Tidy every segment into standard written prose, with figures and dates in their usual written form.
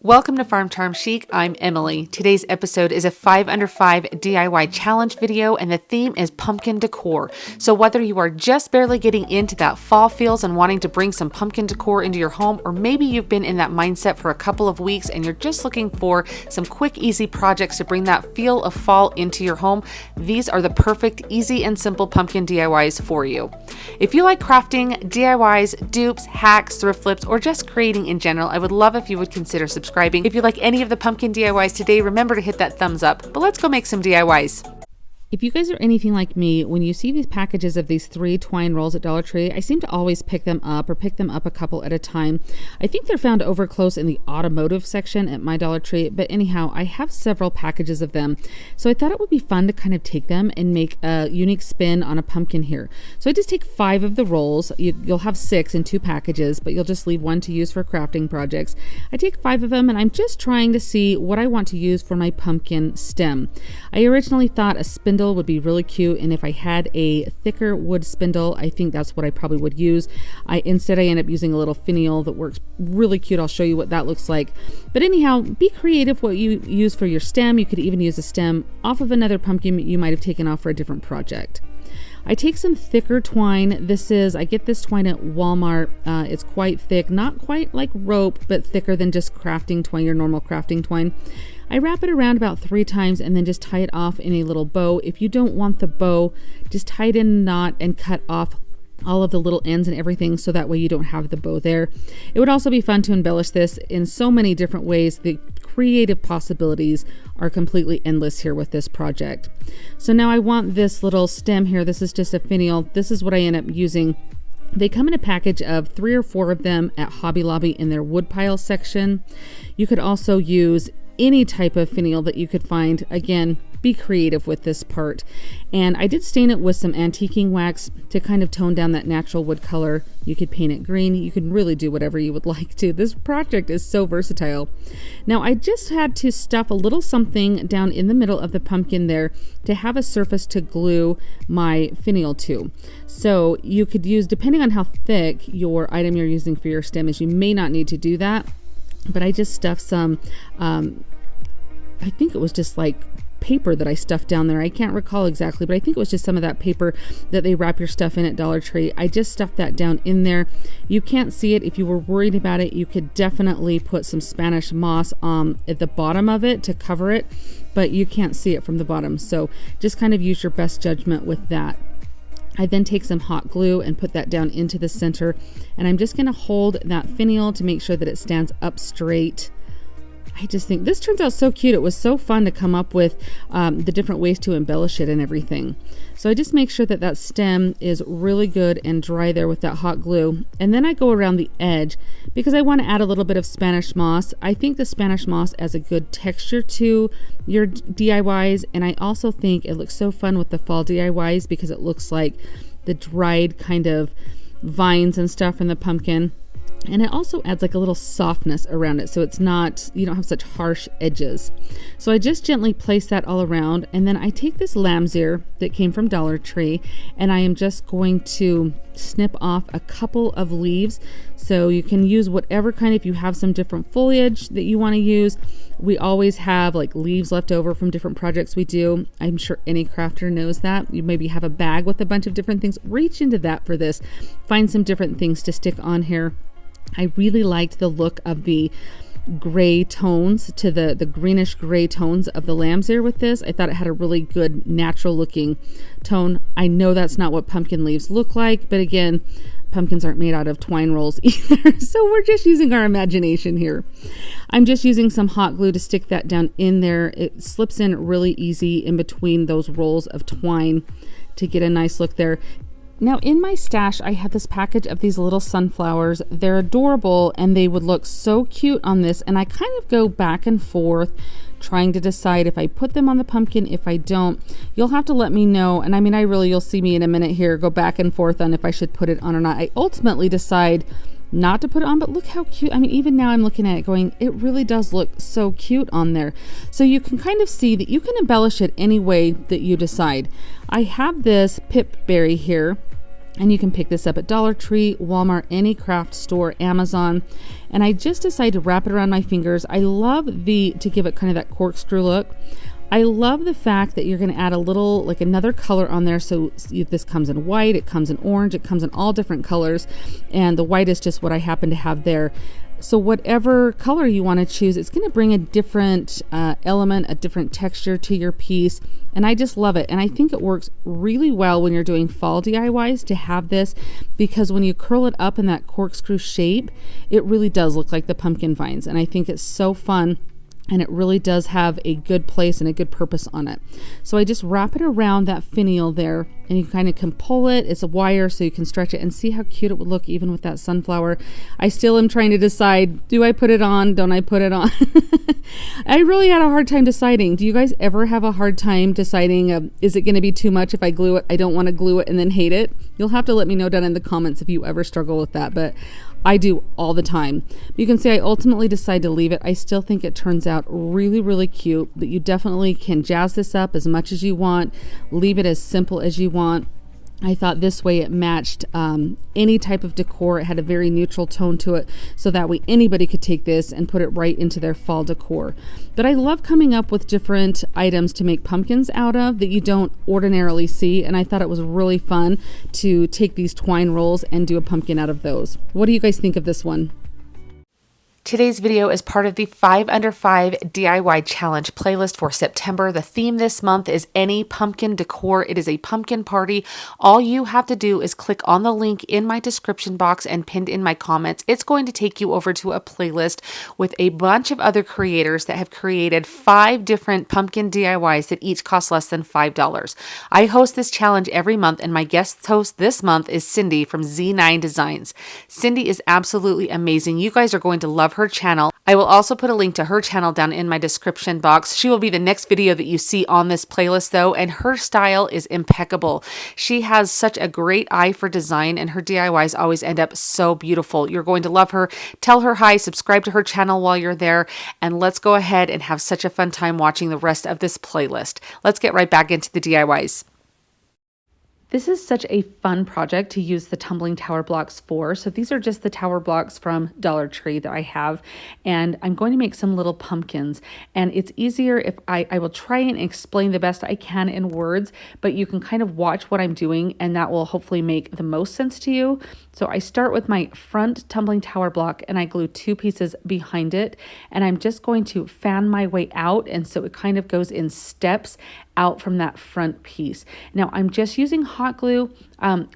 Welcome to Farm Charm Chic. I'm Emily. Today's episode is a 5 under 5 DIY challenge video, and the theme is pumpkin decor. So whether you are just barely getting into that fall feels and wanting to bring some pumpkin decor into your home, or maybe you've been in that mindset for a couple of weeks and you're just looking for some quick, easy projects to bring that feel of fall into your home, these are the perfect, easy and simple pumpkin DIYs for you. If you like crafting, DIYs, dupes, hacks, thrift flips, or just creating in general, I would love if you would consider subscribing. If you like any of the pumpkin DIYs today, remember to hit that thumbs up. But let's go make some DIYs. If you guys are anything like me, when you see these packages of these 3 twine rolls at Dollar Tree, I seem to always pick them up a couple at a time. I think they're found over close in the automotive section at my Dollar Tree, but anyhow, I have several packages of them. So I thought it would be fun to kind of take them and make a unique spin on a pumpkin here. So I just take 5 of the rolls. You'll have 6 in 2 packages, but you'll just leave 1 to use for crafting projects. I take 5 of them and I'm just trying to see what I want to use for my pumpkin stem. I originally thought a spindle would be really cute, and if I had a thicker wood spindle, I think that's what I probably would use. Instead I end up using a little finial that works really cute. I'll show you what that looks like. But anyhow, be creative what you use for your stem. You could even use a stem off of another pumpkin you might have taken off for a different project. I take some thicker twine. I get this twine at Walmart. It's quite thick, not quite like rope, but thicker than just crafting twine, your normal crafting twine. I wrap it around about 3 times and then just tie it off in a little bow. If you don't want the bow, just tie it in a knot and cut off all of the little ends and everything, so that way you don't have the bow there. It would also be fun to embellish this in so many different ways. The creative possibilities are completely endless here with this project. So now I want this little stem here. This is just a finial. This is what I end up using. They come in a package of 3 or 4 of them at Hobby Lobby in their woodpile section. You could also use any type of finial that you could find. Again, be creative with this part. And I did stain it with some antiquing wax to kind of tone down that natural wood color. You could paint it green. You can really do whatever you would like to. This project is so versatile. Now I just had to stuff a little something down in the middle of the pumpkin there to have a surface to glue my finial to. So you could use, depending on how thick your item you're using for your stem is, you may not need to do that. But I just stuffed some, I think it was just like paper that I stuffed down there. I can't recall exactly, but I think it was just some of that paper that they wrap your stuff in at Dollar Tree. I just stuffed that down in there. You can't see it. If you were worried about it, you could definitely put some Spanish moss at the bottom of it to cover it, but you can't see it from the bottom. So just kind of use your best judgment with that. I then take some hot glue and put that down into the center, and I'm just going to hold that finial to make sure that it stands up straight. I just think this turns out so cute. It was so fun to come up with the different ways to embellish it and everything. So I just make sure that that stem is really good and dry there with that hot glue. And then I go around the edge because I want to add a little bit of Spanish moss. I think the Spanish moss adds a good texture to your DIYs. And I also think it looks so fun with the fall DIYs because it looks like the dried kind of vines and stuff from the pumpkin. And it also adds like a little softness around it, so it's not, you don't have such harsh edges. So I just gently place that all around, and then I take this lamb's ear that came from Dollar Tree, and I am just going to snip off a couple of leaves. So you can use whatever kind, if you have some different foliage that you want to use. We always have like leaves left over from different projects we do. I'm sure any crafter knows that. You maybe have a bag with a bunch of different things. Reach into that for this. Find some different things to stick on here. I really liked the look of the gray tones to the greenish gray tones of the lamb's ear with this. I thought it had a really good natural looking tone. I know that's not what pumpkin leaves look like, but again, pumpkins aren't made out of twine rolls either. So we're just using our imagination here. I'm just using some hot glue to stick that down in there. It slips in really easy in between those rolls of twine to get a nice look there. Now in my stash, I had this package of these little sunflowers. They're adorable and they would look so cute on this. And I kind of go back and forth trying to decide if I put them on the pumpkin, if I don't. You'll have to let me know. And I mean, you'll see me in a minute here go back and forth on if I should put it on or not. I ultimately decide not to put it on, but look how cute. I mean, even now I'm looking at it going, it really does look so cute on there. So you can kind of see that you can embellish it any way that you decide. I have this pip berry here And you can pick this up at Dollar Tree, Walmart, any craft store, Amazon. And I just decided to wrap it around my fingers. I love to give it kind of that corkscrew look. I love the fact that you're going to add a little, like another color on there. So this comes in white, it comes in orange, it comes in all different colors. And the white is just what I happen to have there. So whatever color you want to choose, it's going to bring a different element, a different texture to your piece. And I just love it. And I think it works really well when you're doing fall DIYs to have this, because when you curl it up in that corkscrew shape, it really does look like the pumpkin vines. And I think it's so fun. And it really does have a good place and a good purpose on it. So I just wrap it around that finial there, and you kind of can pull it. It's a wire, so you can stretch it and see how cute it would look even with that sunflower. I still am trying to decide, do I put it on? Don't I put it on? I really had a hard time deciding. Do you guys ever have a hard time deciding, is it going to be too much if I glue it? I don't want to glue it and then hate it. You'll have to let me know down in the comments if you ever struggle with that. But I do all the time. You can say I ultimately decide to leave it. I still think it turns out really, really cute, but you definitely can jazz this up as much as you want, leave it as simple as you want. I thought this way it matched any type of decor. It had a very neutral tone to it, so that way anybody could take this and put it right into their fall decor. But I love coming up with different items to make pumpkins out of that you don't ordinarily see, and I thought it was really fun to take these twine rolls and do a pumpkin out of those. What do you guys think of this one? Today's video is part of the 5 Under 5 DIY Challenge playlist for September. The theme this month is any pumpkin decor. It is a pumpkin party. All you have to do is click on the link in my description box and pinned in my comments. It's going to take you over to a playlist with a bunch of other creators that have created 5 different pumpkin DIYs that each cost less than $5. I host this challenge every month, and my guest host this month is Cindy from Z9 Designs. Cindy is absolutely amazing. You guys are going to love her channel. I will also put a link to her channel down in my description box. She will be the next video that you see on this playlist though, and her style is impeccable. She has such a great eye for design, and her DIYs always end up so beautiful. You're going to love her. Tell her hi, subscribe to her channel while you're there, and let's go ahead and have such a fun time watching the rest of this playlist. Let's get right back into the DIYs. This is such a fun project to use the tumbling tower blocks for. So these are just the tower blocks from Dollar Tree that I have, and I'm going to make some little pumpkins. And it's easier if I will try and explain the best I can in words, but you can kind of watch what I'm doing, and that will hopefully make the most sense to you. So I start with my front tumbling tower block, and I glue 2 pieces behind it, and I'm just going to fan my way out, and so it kind of goes in steps out from that front piece. Now I'm just using hot glue.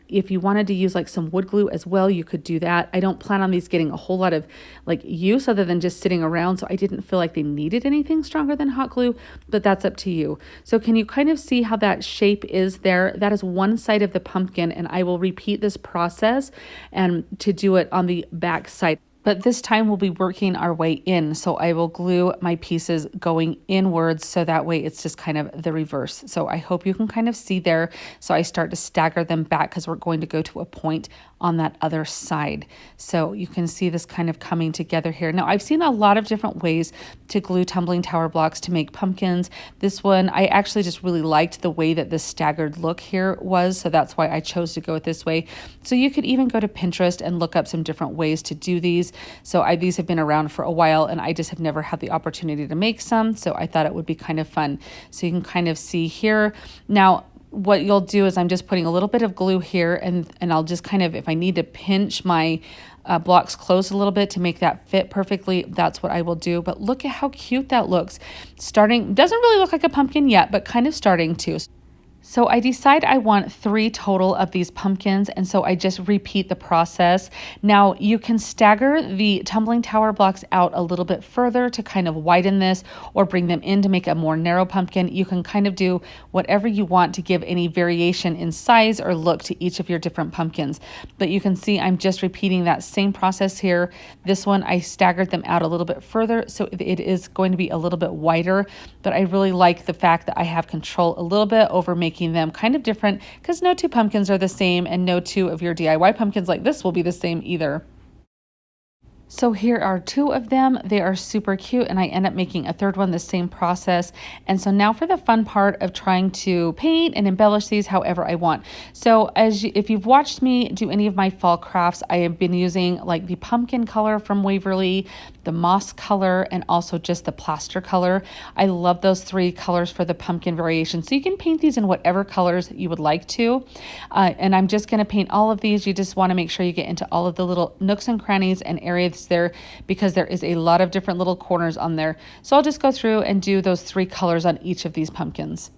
If you wanted to use like some wood glue as well, you could do that. I don't plan on these getting a whole lot of like use other than just sitting around, so I didn't feel like they needed anything stronger than hot glue, but that's up to you. So can you kind of see how that shape is there? That is one side of the pumpkin, and I will repeat this process and to do it on the back side. But this time we'll be working our way in. So I will glue my pieces going inwards, so that way it's just kind of the reverse. So I hope you can kind of see there. So I start to stagger them back because we're going to go to a point on that other side. So you can see this kind of coming together here. Now I've seen a lot of different ways to glue tumbling tower blocks to make pumpkins. This one, I actually just really liked the way that this staggered look here was. So that's why I chose to go it this way. So you could even go to Pinterest and look up some different ways to do these. So these have been around for a while, and I just have never had the opportunity to make some. So I thought it would be kind of fun. So you can kind of see here. Now, what you'll do is I'm just putting a little bit of glue here, and I'll just kind of, if I need to pinch my blocks close a little bit to make that fit perfectly, that's what I will do. But look at how cute that looks. Starting, doesn't really look like a pumpkin yet, but kind of starting to. So I decide I want 3 total of these pumpkins, and so I just repeat the process. Now you can stagger the tumbling tower blocks out a little bit further to kind of widen this, or bring them in to make a more narrow pumpkin. You can kind of do whatever you want to give any variation in size or look to each of your different pumpkins. But you can see I'm just repeating that same process here. This one I staggered them out a little bit further, so it is going to be a little bit wider, but I really like the fact that I have control a little bit over making them kind of different, because no 2 pumpkins are the same, and no 2 of your DIY pumpkins like this will be the same either. So here are two of them. They are super cute, and I end up making a third one the same process. And so now for the fun part of trying to paint and embellish these however I want. So if you've watched me do any of my fall crafts, I have been using like the pumpkin color from Waverly, the moss color, and also just the plaster color. I love those three colors for the pumpkin variation. So you can paint these in whatever colors you would like to. And I'm just going to paint all of these. You just want to make sure you get into all of the little nooks and crannies and areas there, because there is a lot of different little corners on there. So I'll just go through and do those three colors on each of these pumpkins.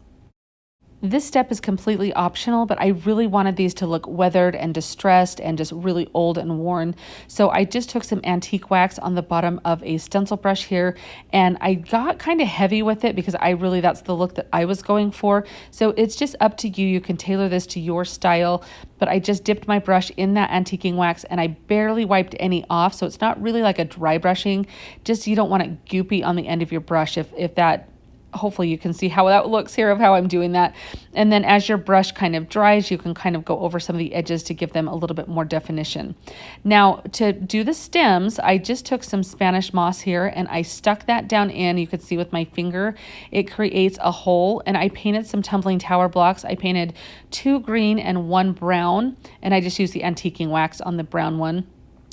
This step is completely optional, but I really wanted these to look weathered and distressed and just really old and worn. So I just took some antique wax on the bottom of a stencil brush here, and I got kind of heavy with it because that's the look that I was going for. So it's just up to you. You can tailor this to your style, but I just dipped my brush in that antiquing wax and I barely wiped any off. So it's not really like a dry brushing, just you don't want it goopy on the end of your brush if that. Hopefully you can see how that looks here of how I'm doing that. And then as your brush kind of dries, you can kind of go over some of the edges to give them a little bit more definition. Now to do the stems, I just took some Spanish moss here and I stuck that down in. You could see with my finger, it creates a hole, and I painted some tumbling tower blocks. I painted 2 green and 1 brown, and I just used the antiquing wax on the brown one.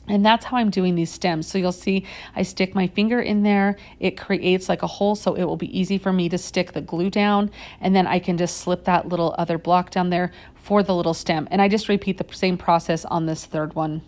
And that's how I'm doing these stems. So you'll see I stick my finger in there. It creates like a hole, so it will be easy for me to stick the glue down. And then I can just slip that little other block down there for the little stem. And I just repeat the same process on this third one.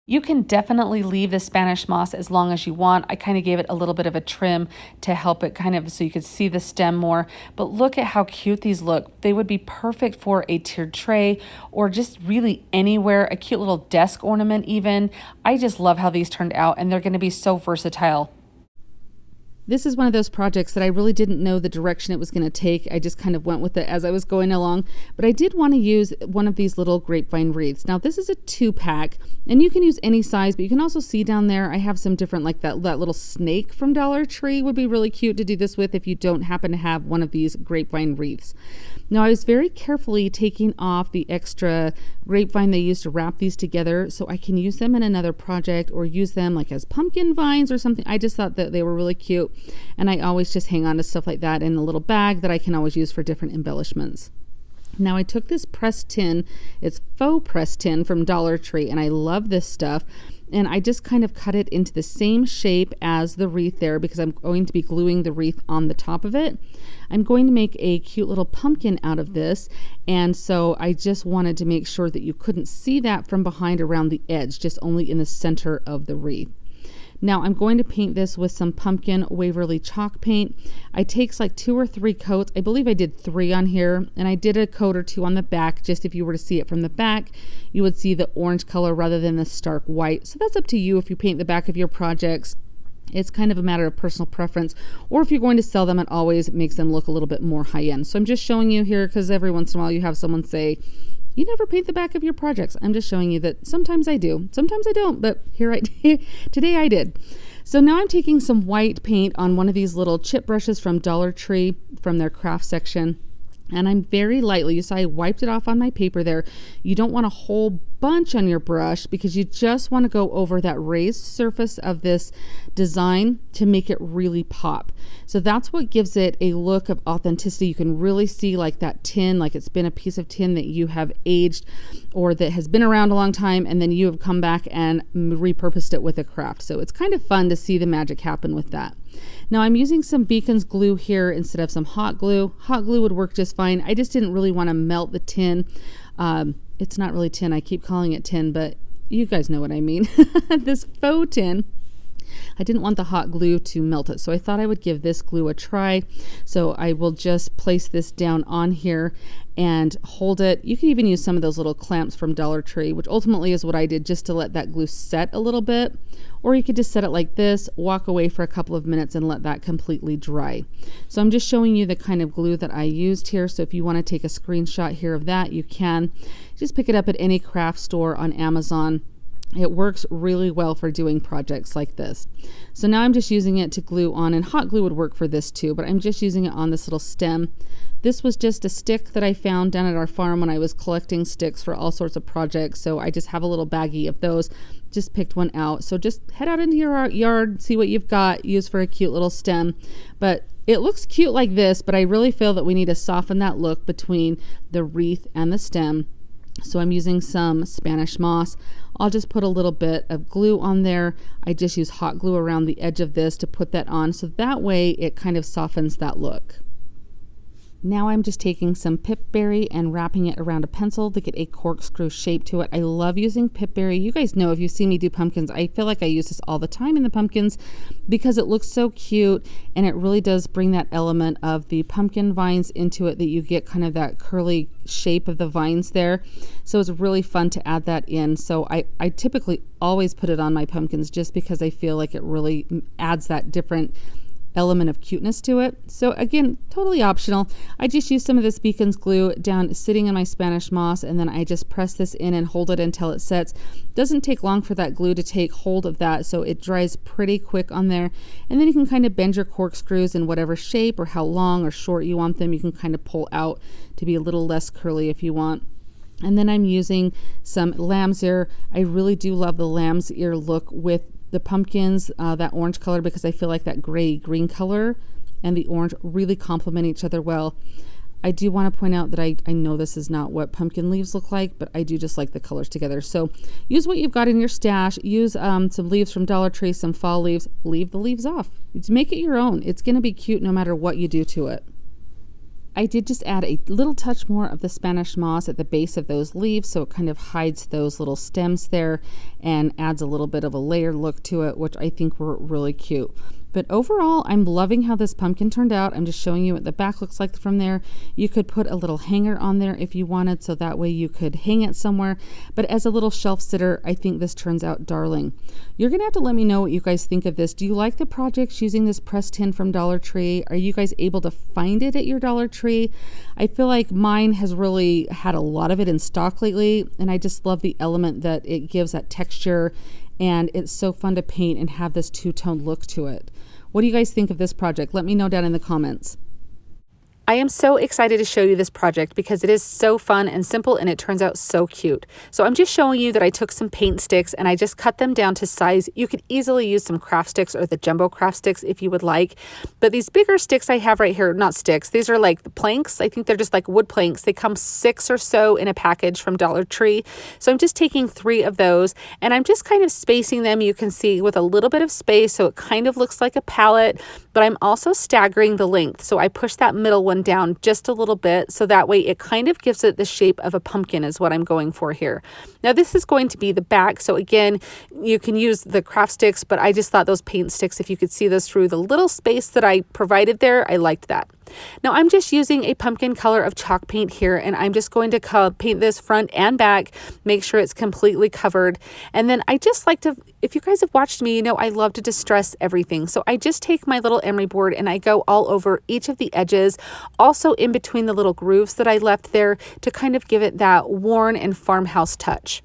You can definitely leave the Spanish moss as long as you want. I kind of gave it a little bit of a trim to help it kind of so you could see the stem more. But look at how cute these look. They would be perfect for a tiered tray or just really anywhere, a cute little desk ornament even. I just love how these turned out, and they're going to be so versatile. This is one of those projects that I really didn't know the direction it was going to take. I just kind of went with it as I was going along. But I did want to use one of these little grapevine wreaths. Now this is a 2-pack, and you can use any size, but you can also see down there I have some different, like that little snake from Dollar Tree would be really cute to do this with if you don't happen to have one of these grapevine wreaths. Now I was very carefully taking off the extra grapevine they used to wrap these together so I can use them in another project or use them like as pumpkin vines or something. I just thought that they were really cute. And I always just hang on to stuff like that in a little bag that I can always use for different embellishments. Now I took this pressed tin, it's faux pressed tin from Dollar Tree, and I love this stuff. And I just kind of cut it into the same shape as the wreath there because I'm going to be gluing the wreath on the top of it. I'm going to make a cute little pumpkin out of this, and so I just wanted to make sure that you couldn't see that from behind around the edge, just only in the center of the wreath. Now I'm going to paint this with some pumpkin Waverly chalk paint. I takes like 2 or 3 coats. I believe I did 3 on here, and I did a coat or 2 on the back. Just if you were to see it from the back, you would see the orange color rather than the stark white. So that's up to you if you paint the back of your projects. It's kind of a matter of personal preference, or if you're going to sell them, it always makes them look a little bit more high-end. So I'm just showing you here because every once in a while you have someone say, you never paint the back of your projects. I'm just showing you that sometimes I do, sometimes I don't, but today I did. So now I'm taking some white paint on one of these little chip brushes from Dollar Tree from their craft section. And I'm very lightly, you saw I wiped it off on my paper there. You don't want a whole bunch on your brush because you just want to go over that raised surface of this design to make it really pop. So that's what gives it a look of authenticity. You can really see like that tin, like it's been a piece of tin that you have aged or that has been around a long time, and then you have come back and repurposed it with a craft. So it's kind of fun to see the magic happen with that. Now I'm using some Beacon's glue here instead of some hot glue. Hot glue would work just fine. I just didn't really want to melt the tin. It's not really tin. I keep calling it tin, but you guys know what I mean. This faux tin. I didn't want the hot glue to melt it, so I thought I would give this glue a try. So I will just place this down on here and hold it. You can even use some of those little clamps from Dollar Tree, which ultimately is what I did just to let that glue set a little bit. Or you could just set it like this, walk away for a couple of minutes and let that completely dry. So I'm just showing you the kind of glue that I used here. So if you want to take a screenshot here of that, you can. Just pick it up at any craft store on Amazon. It works really well for doing projects like this. So now I'm just using it to glue on, and hot glue would work for this too, but I'm just using it on this little stem. This was just a stick that I found down at our farm when I was collecting sticks for all sorts of projects. So I just have a little baggie of those, just picked one out. So just head out into your yard, see what you've got, use for a cute little stem. But it looks cute like this, but I really feel that we need to soften that look between the wreath and the stem. So I'm using some Spanish moss. I'll just put a little bit of glue on there. I just use hot glue around the edge of this to put that on, so that way it kind of softens that look. Now I'm just taking some pipberry and wrapping it around a pencil to get a corkscrew shape to it. I love using pipberry. You guys know, if you see me do pumpkins, I feel like I use this all the time in the pumpkins because it looks so cute, and it really does bring that element of the pumpkin vines into it, that you get kind of that curly shape of the vines there. So it's really fun to add that in. So I typically always put it on my pumpkins just because I feel like it really adds that different element of cuteness to it. So again, totally optional. I just use some of this Beacon's glue down sitting in my Spanish moss, and then I just press this in and hold it until it sets. Doesn't take long for that glue to take hold of that, so it dries pretty quick on there. And then you can kind of bend your corkscrews in whatever shape or how long or short you want them. You can kind of pull out to be a little less curly if you want. And then I'm using some lamb's ear. I really do love the lamb's ear look with the pumpkins, that orange color, because I feel like that gray green color and the orange really complement each other well. I do want to point out that I know this is not what pumpkin leaves look like, but I do just like the colors together. So use what you've got in your stash. Use some leaves from Dollar Tree, some fall leaves. Leave the leaves off. Make it your own. It's going to be cute no matter what you do to it. I did just add a little touch more of the Spanish moss at the base of those leaves, so it kind of hides those little stems there and adds a little bit of a layered look to it, which I think were really cute. But overall, I'm loving how this pumpkin turned out. I'm just showing you what the back looks like from there. You could put a little hanger on there if you wanted, so that way you could hang it somewhere. But as a little shelf sitter, I think this turns out darling. You're gonna have to let me know what you guys think of this. Do you like the projects using this press tin from Dollar Tree? Are you guys able to find it at your Dollar Tree? I feel like mine has really had a lot of it in stock lately, and I just love the element that it gives, that texture, and it's so fun to paint and have this two-tone look to it. What do you guys think of this project? Let me know down in the comments. I am so excited to show you this project because it is so fun and simple, and it turns out so cute. So I'm just showing you that I took some paint sticks and I just cut them down to size. You could easily use some craft sticks or the jumbo craft sticks if you would like. But these bigger sticks I have right here, not sticks, these are like the planks. I think they're just like wood planks. They come 6 or so in a package from Dollar Tree. So I'm just taking 3 of those and I'm just kind of spacing them, you can see, with a little bit of space, so it kind of looks like a palette, but I'm also staggering the length. So I push that middle one down just a little bit, so that way it kind of gives it the shape of a pumpkin is what I'm going for here. Now this is going to be the back, so again, you can use the craft sticks, but I just thought those paint sticks, if you could see those through the little space that I provided there, I liked that. Now I'm just using a pumpkin color of chalk paint here, and I'm just going to paint this front and back, make sure it's completely covered. And then I just like to, if you guys have watched me, you know I love to distress everything. So I just take my little emery board and I go all over each of the edges, also in between the little grooves that I left there, to kind of give it that worn and farmhouse touch.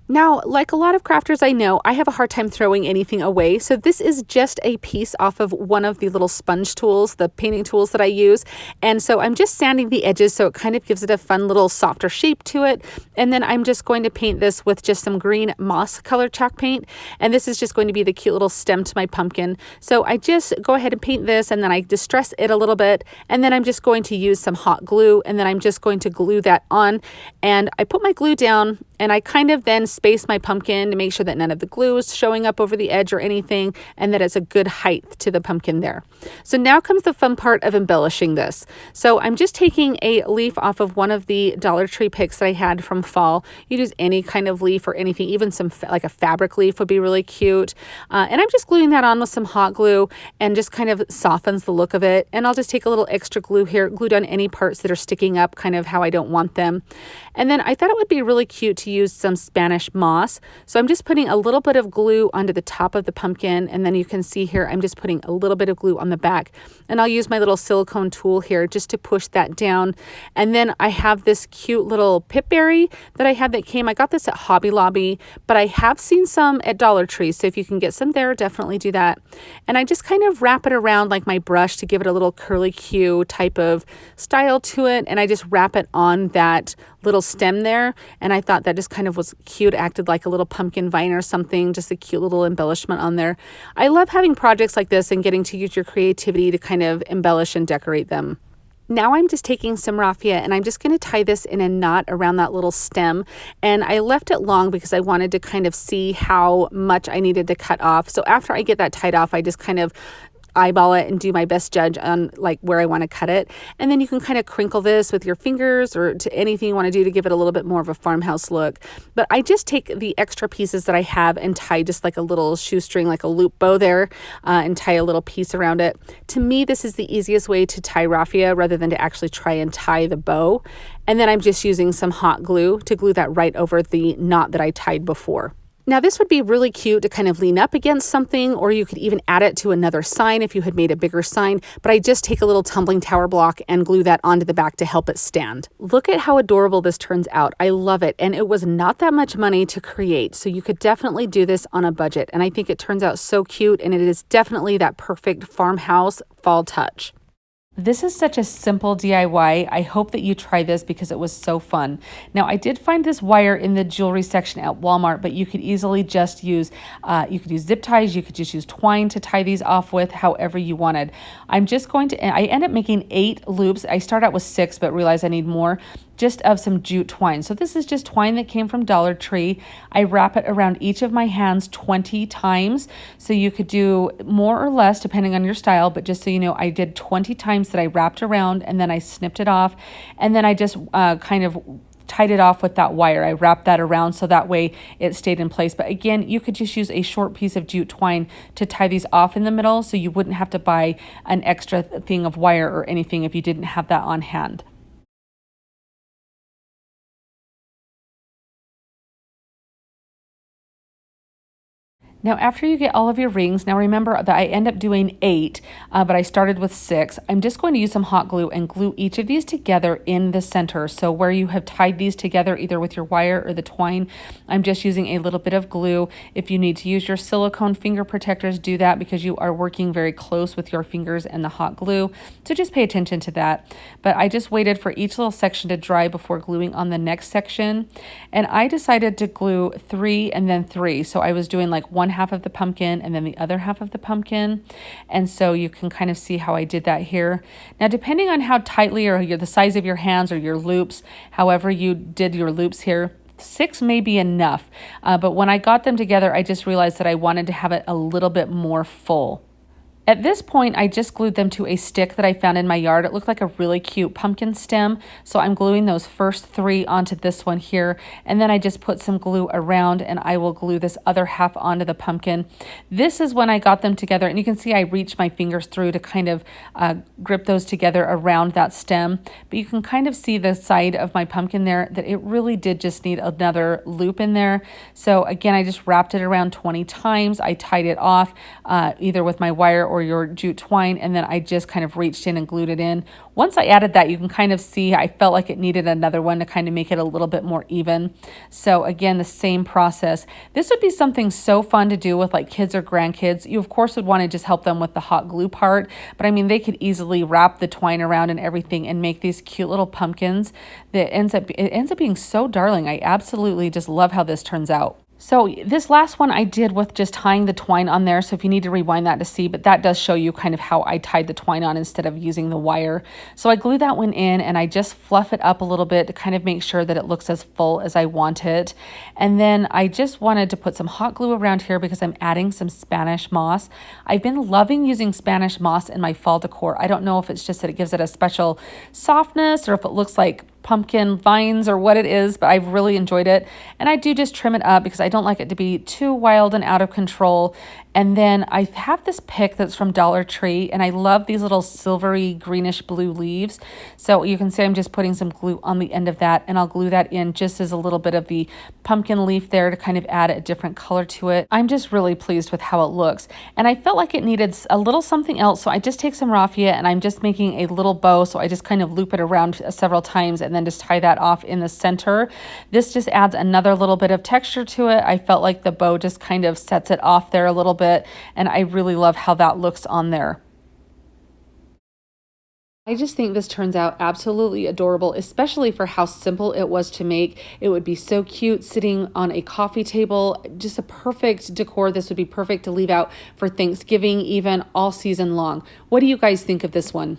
Now, like a lot of crafters I know, I have a hard time throwing anything away. So this is just a piece off of one of the little sponge tools, the painting tools that I use. And so I'm just sanding the edges so it kind of gives it a fun little softer shape to it. And then I'm just going to paint this with just some green moss colored chalk paint. And this is just going to be the cute little stem to my pumpkin. So I just go ahead and paint this, and then I distress it a little bit. And then I'm just going to use some hot glue, and then I'm just going to glue that on. And I put my glue down, and I kind of then space my pumpkin to make sure that none of the glue is showing up over the edge or anything, and that it's a good height to the pumpkin there. So now comes the fun part of embellishing this. So I'm just taking a leaf off of one of the Dollar Tree picks that I had from fall. You use any kind of leaf or anything, even some like a fabric leaf would be really cute. And I'm just gluing that on with some hot glue, and just kind of softens the look of it. And I'll just take a little extra glue here, glue down any parts that are sticking up kind of how I don't want them. And then I thought it would be really cute to use some Spanish moss. So I'm just putting a little bit of glue onto the top of the pumpkin, and then you can see here I'm just putting a little bit of glue on the back, and I'll use my little silicone tool here just to push that down. And then I have this cute little pipberry that I got this at Hobby Lobby, but I have seen some at Dollar Tree, so if you can get some there, definitely do that. And I just kind of wrap it around like my brush to give it a little curly Q type of style to it, and I just wrap it on that little stem there, and I thought that just kind of was cute, acted like a little pumpkin vine or something, just a cute little embellishment on there. I love having projects like this and getting to use your creativity to kind of embellish and decorate them. Now I'm just taking some raffia and I'm just going to tie this in a knot around that little stem, and I left it long because I wanted to kind of see how much I needed to cut off. So after I get that tied off, I just kind of eyeball it and do my best judge on like where I want to cut it. And then you can kind of crinkle this with your fingers or to anything you want to do to give it a little bit more of a farmhouse look. But I just take the extra pieces that I have and tie just like a little shoestring, like a loop bow there, and tie a little piece around it. To me, this is the easiest way to tie raffia rather than to actually try and tie the bow. And then I'm just using some hot glue to glue that right over the knot that I tied before. Now this would be really cute to kind of lean up against something, or you could even add it to another sign if you had made a bigger sign, but I just take a little tumbling tower block and glue that onto the back to help it stand. Look at how adorable this turns out. I love it, and it was not that much money to create, so you could definitely do this on a budget, and I think it turns out so cute, and it is definitely that perfect farmhouse fall touch. This is such a simple DIY. I hope that you try this because it was so fun. Now, I did find this wire in the jewelry section at Walmart, but you could easily just use, zip ties, you could just use twine to tie these off with, however you wanted. I end up making 8 loops. I start out with 6, but realize I need more, just of some jute twine. So this is just twine that came from Dollar Tree. I wrap it around each of my hands 20 times. So you could do more or less depending on your style, but just so you know, I did 20 times that I wrapped around, and then I snipped it off, and then I just kind of tied it off with that wire. I wrapped that around so that way it stayed in place. But again, you could just use a short piece of jute twine to tie these off in the middle, so you wouldn't have to buy an extra thing of wire or anything if you didn't have that on hand. Now, after you get all of your rings, now remember that I end up doing 8, but I started with 6. I'm just going to use some hot glue and glue each of these together in the center. So where you have tied these together, either with your wire or the twine, I'm just using a little bit of glue. If you need to use your silicone finger protectors, do that because you are working very close with your fingers and the hot glue. So just pay attention to that. But I just waited for each little section to dry before gluing on the next section. And I decided to glue 3 and then 3. So I was doing like one half of the pumpkin and then the other half of the pumpkin, and so you can kind of see how I did that here. Now, depending on how tightly or the size of your hands or your loops, however you did your loops here, 6 may be enough, but when I got them together, I just realized that I wanted to have it a little bit more full. At this point, I just glued them to a stick that I found in my yard. It looked like a really cute pumpkin stem, so I'm gluing those first 3 onto this one here, and then I just put some glue around, and I will glue this other half onto the pumpkin. This is when I got them together, and you can see I reached my fingers through to kind of grip those together around that stem, but you can kind of see the side of my pumpkin there that it really did just need another loop in there. So again, I just wrapped it around 20 times. I tied it off either with my wire or your jute twine, and then I just kind of reached in and glued it in. Once I added that, you can kind of see I felt like it needed another one to kind of make it a little bit more even. So again, the same process. This would be something so fun to do with like kids or grandkids. You of course would want to just help them with the hot glue part, but I mean they could easily wrap the twine around and everything and make these cute little pumpkins that ends up being so darling. I absolutely just love how this turns out. So this last one I did with just tying the twine on there, so if you need to rewind that to see, but that does show you kind of how I tied the twine on instead of using the wire. So I glue that one in and I just fluff it up a little bit to kind of make sure that it looks as full as I want it. And then I just wanted to put some hot glue around here because I'm adding some Spanish moss. I've been loving using Spanish moss in my fall decor. I don't know if it's just that it gives it a special softness or if it looks like pumpkin vines or what it is, but I've really enjoyed it. And I do just trim it up because I don't like it to be too wild and out of control. And then I have this pick that's from Dollar Tree, and I love these little silvery greenish blue leaves. So you can see I'm just putting some glue on the end of that, and I'll glue that in just as a little bit of the pumpkin leaf there to kind of add a different color to it. I'm just really pleased with how it looks. And I felt like it needed a little something else, so I just take some raffia and I'm just making a little bow. So I just kind of loop it around several times and then just tie that off in the center. This just adds another little bit of texture to it. I felt like the bow just kind of sets it off there a little bit, and I really love how that looks on there. I just think this turns out absolutely adorable, especially for how simple it was to make. It would be so cute sitting on a coffee table, just a perfect decor. This would be perfect to leave out for Thanksgiving, even all season long. What do you guys think of this one?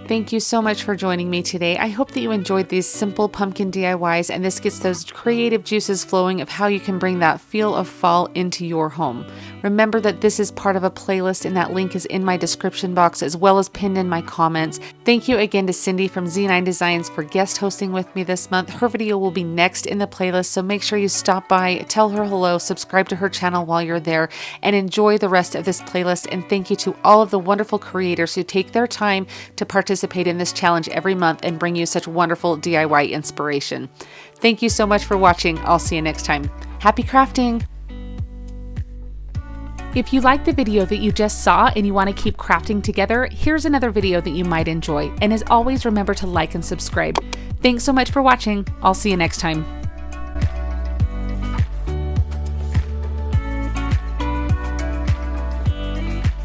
Thank you so much for joining me today. I hope that you enjoyed these simple pumpkin DIYs, and this gets those creative juices flowing of how you can bring that feel of fall into your home. Remember that this is part of a playlist, and that link is in my description box as well as pinned in my comments. Thank you again to Cindy from Z9 Designs for guest hosting with me this month. Her video will be next in the playlist, so make sure you stop by, tell her hello, subscribe to her channel while you're there, and enjoy the rest of this playlist. And thank you to all of the wonderful creators who take their time to participate in this challenge every month and bring you such wonderful DIY inspiration. Thank you so much for watching. I'll see you next time. Happy crafting! If you like the video that you just saw and you want to keep crafting together, here's another video that you might enjoy. And as always, remember to like and subscribe. Thanks so much for watching. I'll see you next time.